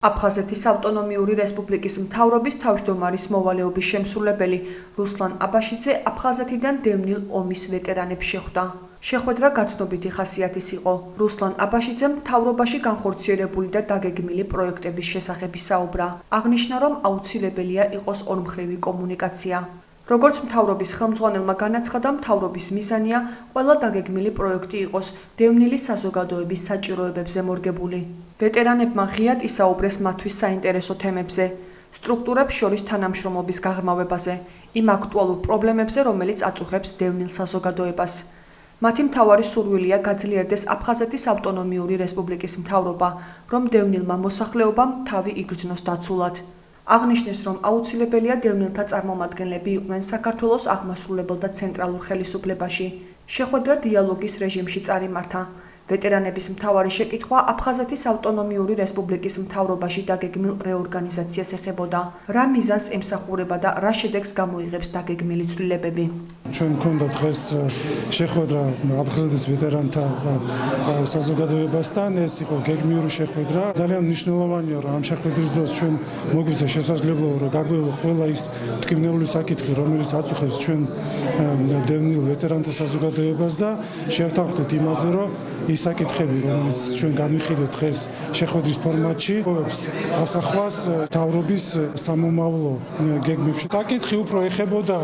აფხაზეთის ავტონომიური რესპუბლიკის მთავრობის თავმჯდომარის მოვალეობის შემსრულებელი რუსლან აბაშიძე აფხაზეთიდან დევნილ ომის ვეტერანებს შეხვდა. შეხვედრა გაცნობითი ხასიათის იყო. რუსლან აბაშიძემ მთავრობაში განხორციელებული და დაგეგმილი პროექტების შესახებ ისაუბრა. აღნიშნა, რომ აუცილებელია იყოს ორმხრივი კომუნიკაცია. როგორც მთავრობის ხელმძღვანელმა განაცხადა, მთავრობის მიზანია ყველა დაგეგმილი პროექტი იყოს დევნილი საზოგადოების საჭიროებებზე მორგებული. ვეტერანებმა ღიად ისაუბრეს მათთვის საინტერესო თემებზე, სტრუქტურებს შორის თანამშრომლობის გაღრმავებაზე, იმ აქტუალურ პრობლემებზე, რომელიც აწუხებს დევნილ საზოგადოებას. მათი მთავარი სურვილია გაძლიერდეს აფხაზეთის ავტონომიური რესპუბლიკის მთავრობა, რომ დევნილმა მოსახლეობამ თავი იგრძნოს დაცულად. აღნიშნეს, რომ აუცილებელია დევნილთა წარმომადგენლები იყვნენ საქართველოს აღმასრულებელ და ცენტრალურ ხელისუფლებაში. შეხვედრა დიალოგის რეჟიმში წარიმართა. ვეტერანების მთავარი შეკითხვა აფხაზეთის ავტონომიური რესპუბლიკის მთავრობაში დაგეგმილ რეორგანიზაციას ეხებოდა. რა მიზანს ემსახურება და რა შედეგს გამოიღებს დაგეგმილი ცვლილებები. ჩვენ გქონდა დღეს შეხვედრა აფხაზეთის ვეტერანთა საზოგადოებასთან. ეს იყო გეგმიური შეხვედრა. ძალიან მნიშვნელოვანია, რომ ამ შეხვედრის დროს ჩვენ მოგვიწია შესაძლებლობა, რომ გაგვეულო ყველა ის მტკივნეული საკითხი, რომელიც აწუხებს ჩვენ დევნილ ვეტერანთა საზოგადოებას და შევთანხმდით იმაზე, რომ ის საკითხები, რომელიც ჩვენ განვიხილეთ დღეს შეხვედრის ფორმატში, ასახვას მთავრობის სამომავლო გეგმებში. საკითხი უფრო ეხებოდა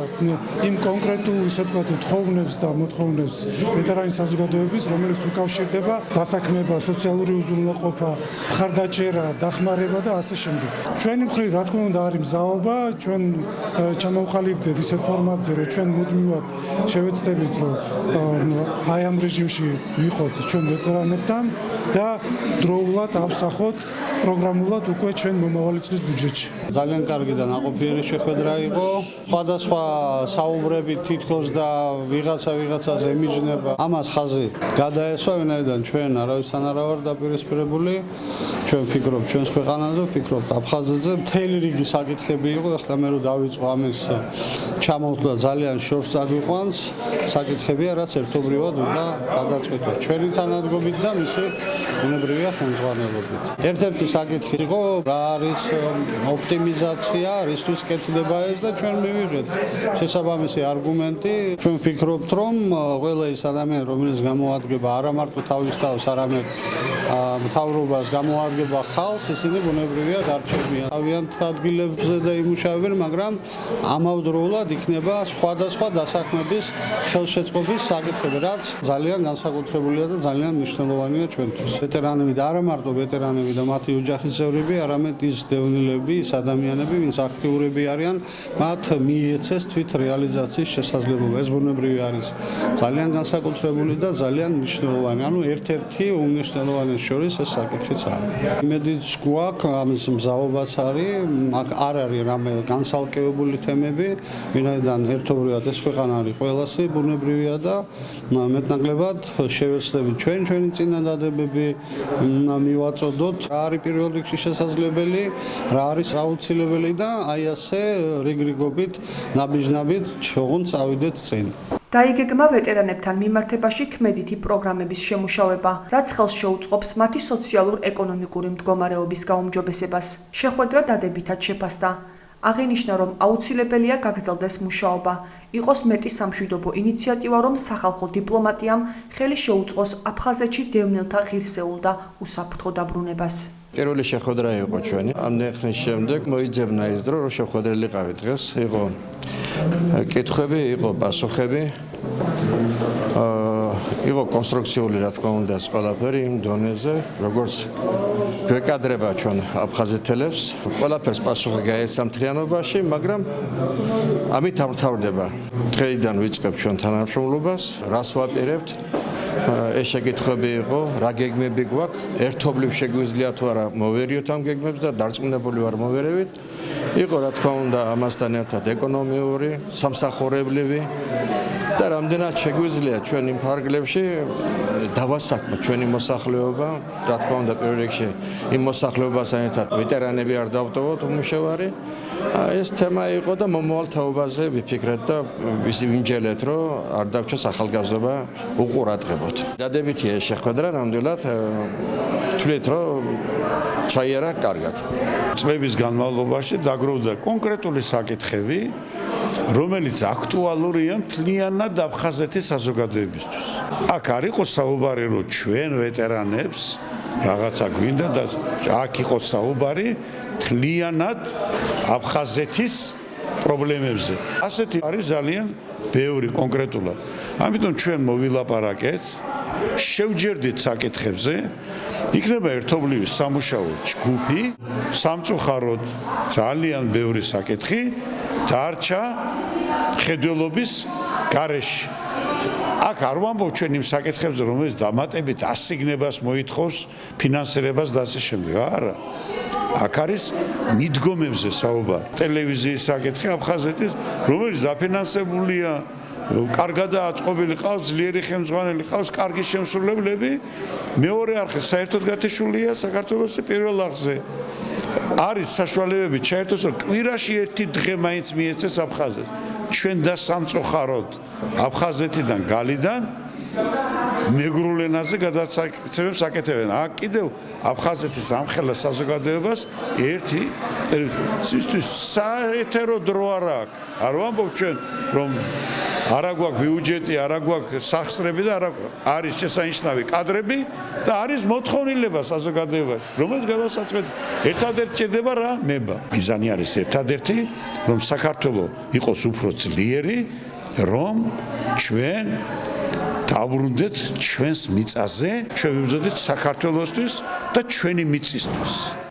იმ კონკრეტულ, ისე ვთქვათ, თხოვნებს და მოთხოვნებს ვეტერანის საზოგადოების, რომელიც უკავშირდება დასაქმება, სოციალური უზრუნველყოფა, მხარდაჭერა, დახმარება და ასე შემდეგ. ჩვენი მხრით, რა თქმა უნდა, არის მზაობა, ჩვენ ჩამოვყალიბდეთ ისეთ ფორმატზე, რომ ჩვენ მუდმივად შევეცდებით, რომ აი ამ რეჟიმში ვიყოთ ჩვენ ვეტერანებთან და დროულად ავსახოთ პროგრამულად უკვე ჩვენ მომავალი წლის ბიუჯეტში. ძალიან კარგი და ნაყოფიერი შეხვედრა იყო. სხვადასხვა საუბრები თითქოს და ვიღაცას ემიჯნება. ამას ხაზი გადაესვა, ვინაიდან ჩვენ არავისთან არა ვარ დაპირისპირებული. ჩვენ ვფიქრობთ ჩვენს ქვეყანაზე, ვფიქრობთ აფხაზეთზე. მთელი რიგი საკითხები იყო. ახლა მე რო დავიწყო ამის ჩამოთვლა ძალიან შორს აგვიყვანს. საკითხებია, რაც ერთობრივად უნდა გადაწყვეტოს ჩვენი თანადგომით და მისი ბუნებრივია ხელმძღვანელობით. ერთ-ერთი საკითხი იყო, რა არის ოპტიმიზაცია, რისთვის კეთდება ეს და ჩვენ მივიღეთ შესაბამისი არგუმენტი. ჩვენ ვფიქრობთ, რომ ყველა ის ადამიანი, რომელიც გამოადგება არა მარტო თავის თავს, არამედ მთავრობას გამოადგება ხალხს, ისინი ბუნებრივია დარჩებიან თავიანთ ადგილებზე და იმუშავებენ, მაგრამ ამავდროულად იქნება სხვადასხვა დასაქმების ხელშეწყობის საკითხები, რაც ძალიან განსაკუთრებულია და ძალიან მნიშვნელოვანია ჩვენთვის. ვეტერანები და არა მარტო ვეტერანები და მათი ოჯახის წევრები, არამედ ის დევნილები, ის ადამიანები, ვინც აქტიურები არიან, მათ მიეცეს თვით რეალიზაციის შესაძლებლობა. ეს ბუნებრივი არის ძალიან განსაკუთრებული და ძალიან მნიშვნელოვანი. ანუ ერთ-ერთი უმნიშვნელოვანეს შორის ეს საკითხიც არის. იმედიც გვაქვს, ამის მზაობაც არის, აქ არ არის რამე განსალკევებული თემები, ვინაიდან ერთობრივად ეს ქვეყანა არის ყველასი, ბუნებრივია და მეტნაკლებად შევეცდებით ჩვენი წინადადებები მივაწოდოთ, რა არის პირველ რიგში შესაძლებელი, რა არის აუცილებელი და აი ასე რიგრიგობით, ნაბიჯ-ნაბიჯ ოღონდ წავიდეთ წინ. დაიგეგმა ვეტერანებთან მიმართებაში ქმედითი პროგრამების შემუშავება, რაც ხელს შეუწყობს მათი სოციალურ-ეკონომიკური მდგომარეობის გაუმჯობესებას. შეხვედრა დადებითად შეფასდა. აღინიშნა, რომ აუცილებელია გაგრძელდეს მუშაობა, იყოს მეტი სამშვიდობო ინიციატივა, რომ სახალხო დიპლომატიამ ხელი შეუწყოს აფხაზეთში დევნილთა ღირსეულ და უსაფრთხო დაბრუნებას. პირველი შეხვედრა იყო ჩვენი. ამდენი ხნის შემდეგ მოიძებნა ის დრო, რომ შეხვედრილიყავი დღეს. იყო კითხვები, იყო პასუხები. იყო კონსტრუქციული, რა თქმა უნდა, ეს ყველაფერი იმ დონეზე, როგორც გვეკადრება ჩვენ აფხაზეთელებს. ყველაფერს პასუხი გაეცა მთლიანობაში, მაგრამ ამით არ მთავრდება. დღეიდან ვიწყებ ჩვენ თანამშრომლობას, რას ვაპირებთ. ეს შეკითხვები იყო, რა გეგმები გვაქვს, ერთობლივ შეგვიძლია თუ არა მოვერიოთ ამ გეგმებს და დარწმუნებული ვარ მოვერევით. იყო, რა თქმა უნდა, ამასთან ერთად ეკონომიური, სამსახურებლივი და რამდენად შეგვიძლია ჩვენ იმ ფარგლებში დავასაქმოთ ჩვენი მოსახლეობა, რა თქმა უნდა, პირველ რიგში იმ მოსახლეობასთან ერთად ვეტერანები არ დავტოვოთ უმუშევარი. ეს თემა იყო და მომავალ თაობაზე ვიფიქრეთ და ვიმჯელეთ, რომ არ დავჩეს ახალგაზრდობა უყურადღებოთ. დადებითია ეს შეხვედრა, ნამდვილად ვთვლით, რომ ჩაიარა კარგად. წლების განმავლობაში დაგროვდა კონკრეტული საკითხები, რომელიც აქტუალურია მთლიანად აფხაზეთის საზოგადოებისთვის. აქ არ იყო საუბარი, რომ ჩვენ ვეტერანებს რაღაცა გვინდა და აქ იყო საუბარი მთლიანად აფხაზეთის პრობლემებზე. ასეთი არის ძალიან ბევრი კონკრეტულად. ამიტომ ჩვენ მოვილაპარაკეთ, შევჯერდით საკითხებზე, იქნება ერთობლივი სამუშაო ჯგუფი, სამწუხაროდ ძალიან ბევრი საკითხი დარჩა ხედველობის გარეშე. აქ არ ვამბობ ჩვენ იმ საკითხებზე, რომელიც დამატებით ასიგნებას მოითხოვს, ფინანსირებას და ასე შემდეგ. არა. აქ არის მიდგომებზე საუბარი. ტელევიზიის საკითხი აფხაზეთის, რომელიც დაფინანსებულია, კარგადაა აწყობილი, ყავს ძლიერი ხელმძღვანელი, ყავს კარგი შემსრულებლები. მეორე არხი საერთოდ გათიშულია საქართველოს პირველ არხზე. არის საშუალებები ჩაერთოს, რომ კვირაში ერთი დღე მაინც მიეცეს აფხაზეთს. ჩვენ და სამწუხაროდ აფხაზეთიდან galიდან მეგრულ ენაზე გადაცემებს აკეთებენ. აქ კიდევ აფხაზეთის ამხელა საზოგადოებას ერთი საეთერო დრო არ აქვს. არ ვამბობ ჩვენ რომ არა გვაქვს ბიუჯეტი, არა გვაქვს სახსრები და არა არის შესანიშნავი კადრები და არის მოთხოვნილება საზოგადოებაში, რომელიც გადასაწყვეტ ერთადერთი ჭირდება რა ნება. მიზანი არის ერთადერთი, რომ საქართველოს იყოს უფრო ძლიერი, რომ ჩვენ დავბრუნდეთ ჩვენს მიწაზე, ჩვენ ვიბრძოდეთ საქართველოსთვის და ჩვენი მიწისთვის.